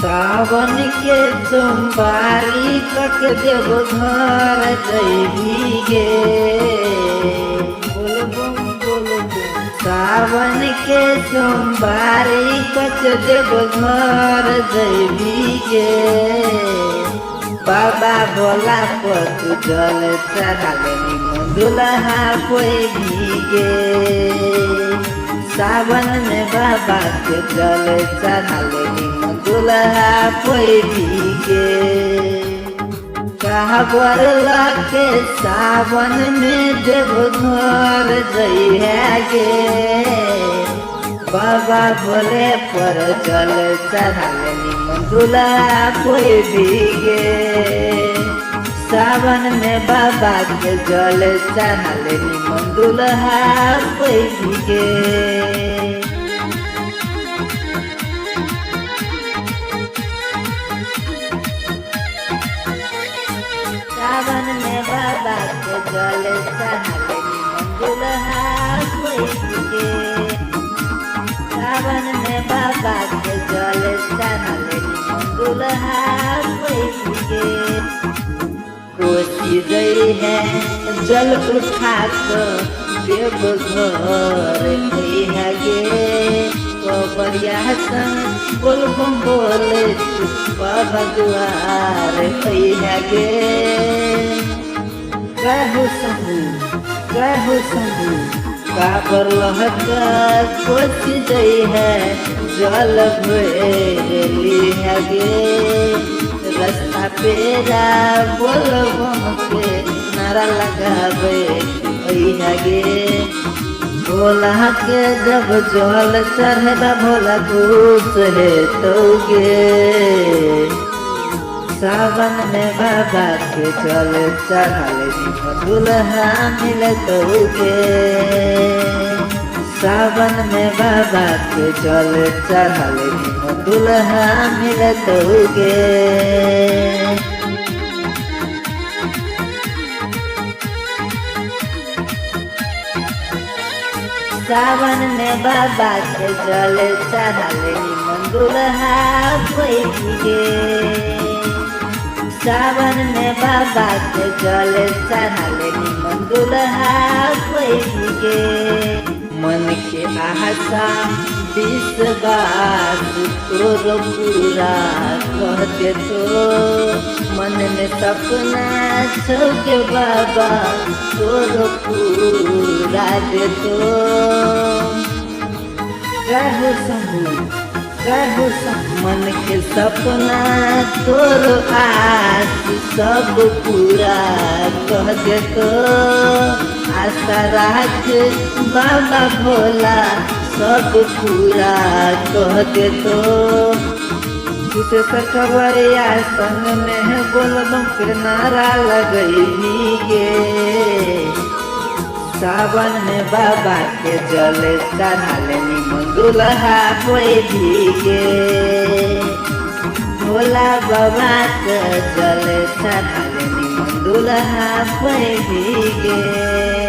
सावन के सोमवारी कक देव घर जैबी गे। सावन के सोमवारी कक देव घर जैबी गे। बाबा भोला पर तू जल चढ़ाले दुल्हा कोई भीगे। सावन में बाबा के जल चढ़ाले दुल्हा कोई भीगे। कहबर के सावन में देव घर जइगे। बाबा भोले पर जल चढ़ाले दुल्हा कोई भीगे। सावन में बाबा के जल चढ़ाले दुल्हा कोई भीगे। सावन में बाबा के जल चढ़ाले दुल्हा कोई भीगे। सावन में बाबा के जल चढ़ाले दुल्हा कोई भीगे। कोसी गई है जल उठा कर देव घर है गे। बढ़िया संग बोल बोले बाबा दुआर है गे। कहू संगू काबर लहका कोसी गई है जल भरेली है गे। रास्ता पेरा बोल के नारा लगावे है गे। भोला के जब जल चढ़ेला भोला खुश है तो गे। सावन में बाबा के जल चढ़ाले दुल्हा मिले तो गे। सावन में बाबा के जल चढ़ाले दुल्हा मिले तो गे। सावन में बाबा के जल चढ़ाले दुल्हा कोई भीगे। सावन में बाबा के जल चढ़ाले दुल्हा कोई भीगे। मन के आशा विश्वास तोर पूरा कहते तो। मन में सपना छौके बाबा तोर पूरा दे तो। कहू मन के सपना तोर आस सब पूरा कह दे तो। आशा राख बाबा भोला सब पूरा कह दे तो। तुझे सकबरिया संग में बोलबम के नारा लगई भीगे। सावन में बाबा के जल चढ़ाले दुल्हा कोई भीगे। भोला बाबा के जल चढ़ाले दुल्हा कोई भीगे।